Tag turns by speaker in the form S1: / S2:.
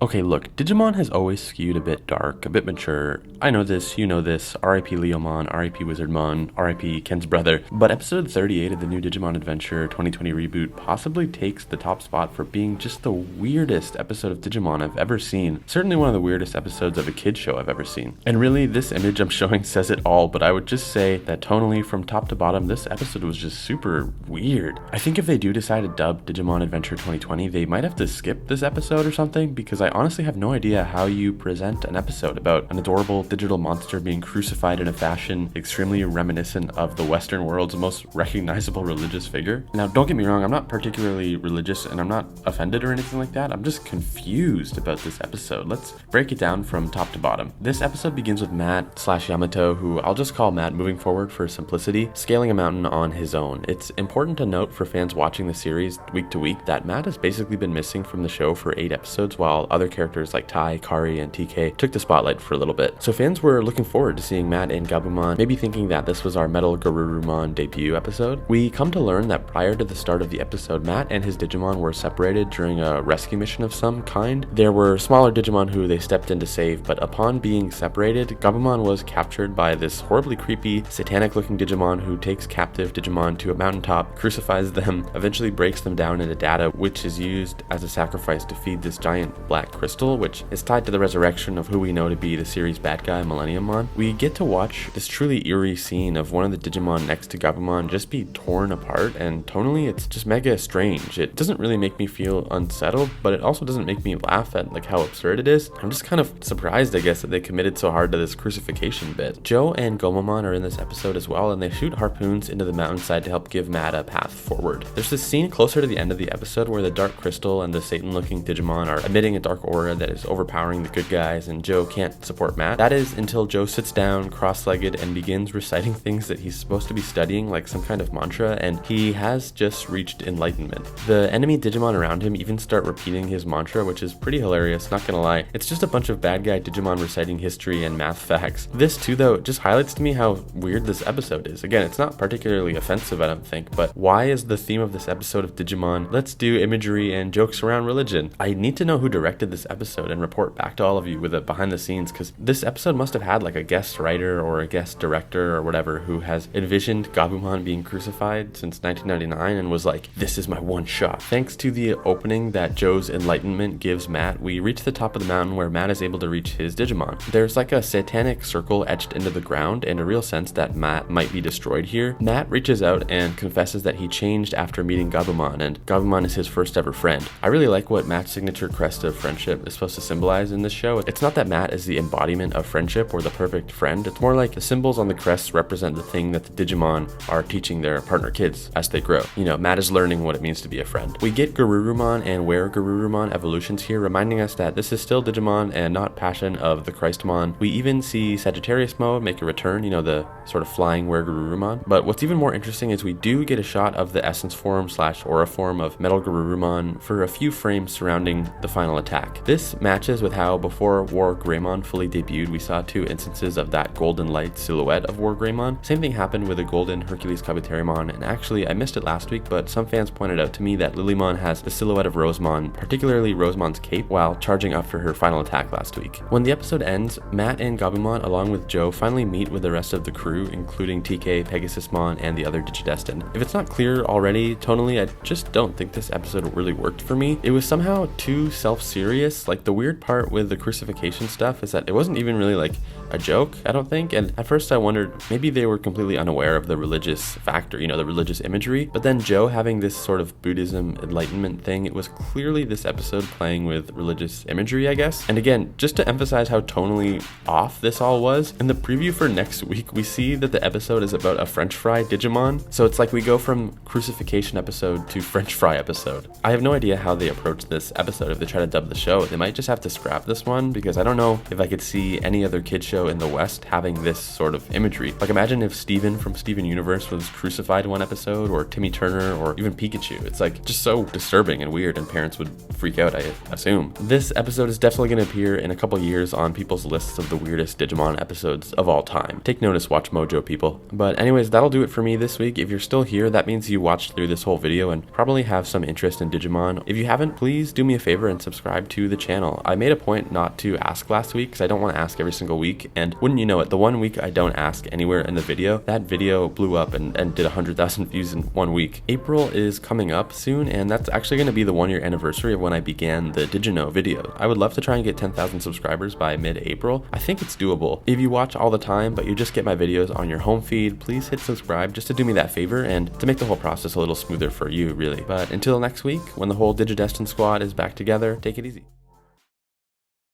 S1: Okay, look, Digimon has always skewed a bit dark, a bit mature. I know this, you know this, R.I.P. Leomon, R.I.P. Wizardmon, R.I.P. Ken's brother, but episode 38 of the new Digimon Adventure 2020 reboot possibly takes the top spot for being just the weirdest episode of Digimon I've ever seen. Certainly one of the weirdest episodes of a kid's show I've ever seen. And really, this image I'm showing says it all, but I would just say that tonally, from top to bottom, this episode was just super weird. I think if they do decide to dub Digimon Adventure 2020, they might have to skip this episode or something, because I honestly have no idea how you present an episode about an adorable digital monster being crucified in a fashion extremely reminiscent of the Western world's most recognizable religious figure. Now, don't get me wrong, I'm not particularly religious and I'm not offended or anything like that. I'm just confused about this episode. Let's break it down from top to bottom. This episode begins with Matt/Yamato, who I'll just call Matt moving forward for simplicity, scaling a mountain on his own. It's important to note for fans watching the series week to week that Matt has basically been missing from the show for 8 episodes, while other characters like Tai, Kari, and TK took the spotlight for a little bit. So fans were looking forward to seeing Matt and Gabumon, maybe thinking that this was our Metal Garurumon debut episode. We come to learn that prior to the start of the episode, Matt and his Digimon were separated during a rescue mission of some kind. There were smaller Digimon who they stepped in to save, but upon being separated, Gabumon was captured by this horribly creepy, satanic-looking Digimon who takes captive Digimon to a mountaintop, crucifies them, eventually breaks them down into data, which is used as a sacrifice to feed this giant black crystal, which is tied to the resurrection of who we know to be the series bad guy, Millenniummon. We get to watch this truly eerie scene of one of the Digimon next to Gabumon just be torn apart, and tonally it's just mega strange. It doesn't really make me feel unsettled, but it also doesn't make me laugh at like how absurd it is. I'm just kind of surprised, I guess, that they committed so hard to this crucifixion bit. Joe and Gomamon are in this episode as well, and they shoot harpoons into the mountainside to help give Matt a path forward. There's this scene closer to the end of the episode where the dark crystal and the Satan-looking Digimon are emitting a dark aura that is overpowering the good guys, and Joe can't support Matt. That is until Joe sits down cross-legged and begins reciting things that he's supposed to be studying, like some kind of mantra, and he has just reached enlightenment. The enemy Digimon around him even start repeating his mantra, which is pretty hilarious, not gonna lie. It's just a bunch of bad guy Digimon reciting history and math facts. This too, though, just highlights to me how weird this episode is. Again, it's not particularly offensive, I don't think, but why is the theme of this episode of Digimon, let's do imagery and jokes around religion? I need to know who directed this episode and report back to all of you with a behind the scenes, because this episode must have had like a guest writer or a guest director or whatever who has envisioned Gabumon being crucified since 1999 and was like, this is my one shot. Thanks to the opening that Joe's enlightenment gives Matt, we reach the top of the mountain where Matt is able to reach his Digimon. There's like a satanic circle etched into the ground and a real sense that Matt might be destroyed here. Matt reaches out and confesses that he changed after meeting Gabumon, and Gabumon is his first ever friend. I really like what Matt's signature crest of friendship is supposed to symbolize in this show. It's not that Matt is the embodiment of friendship or the perfect friend. It's more like the symbols on the crests represent the thing that the Digimon are teaching their partner kids as they grow. You know, Matt is learning what it means to be a friend. We get Garurumon and Were Garurumon evolutions here, reminding us that this is still Digimon and not Passion of the Christmon. We even see Sagittarius mode make a return, you know, the sort of flying Were Garurumon. But what's even more interesting is we do get a shot of the essence form / aura form of Metal Garurumon for a few frames surrounding the final attack. This matches with how before War Greymon fully debuted, we saw 2 instances of that golden light silhouette of War Greymon. Same thing happened with a golden Hercules Kabuterimon, and actually I missed it last week, but some fans pointed out to me that Lilymon has the silhouette of Rosemon, particularly Rosemon's cape, while charging up for her final attack last week. When the episode ends, Matt and Gabumon along with Joe finally meet with the rest of the crew, including TK, Pegasusmon, and the other Digidestined. If it's not clear already, tonally I just don't think this episode really worked for me. It was somehow too self-serious. Like, the weird part with the crucifixion stuff is that it wasn't even really like a joke, I don't think, and at first I wondered maybe they were completely unaware of the religious factor, you know, the religious imagery, but then Joe having this sort of Buddhism enlightenment thing, it was clearly this episode playing with religious imagery, I guess. And again, just to emphasize how tonally off this all was, in the preview for next week, we see that the episode is about a French fry Digimon, so it's like we go from crucifixion episode to French fry episode. I have no idea how they approach this episode if they try to dub the show. They might just have to scrap this one, because I don't know if I could see any other kid show in the West having this sort of imagery. Like, imagine if Steven from Steven Universe was crucified in one episode, or Timmy Turner, or even Pikachu. It's like just so disturbing and weird, and parents would freak out, I assume. This episode is definitely going to appear in a couple years on people's lists of the weirdest Digimon episodes of all time. Take notice, Watch Mojo people. But anyways, that'll do it for me this week. If you're still here, that means you watched through this whole video and probably have some interest in Digimon. If you haven't, please do me a favor and subscribe to the channel. I made a point not to ask last week because I don't want to ask every single week, and wouldn't you know it, the one week I don't ask anywhere in the video, that video blew up and did 100,000 views in 1 week. April is coming up soon, and that's actually going to be the 1-year anniversary of when I began the Digino videos. I would love to try and get 10,000 subscribers by mid-April. I think it's doable. If you watch all the time, but you just get my videos on your home feed, please hit subscribe just to do me that favor and to make the whole process a little smoother for you, really. But until next week, when the whole Digidestin squad is back together, take it easy.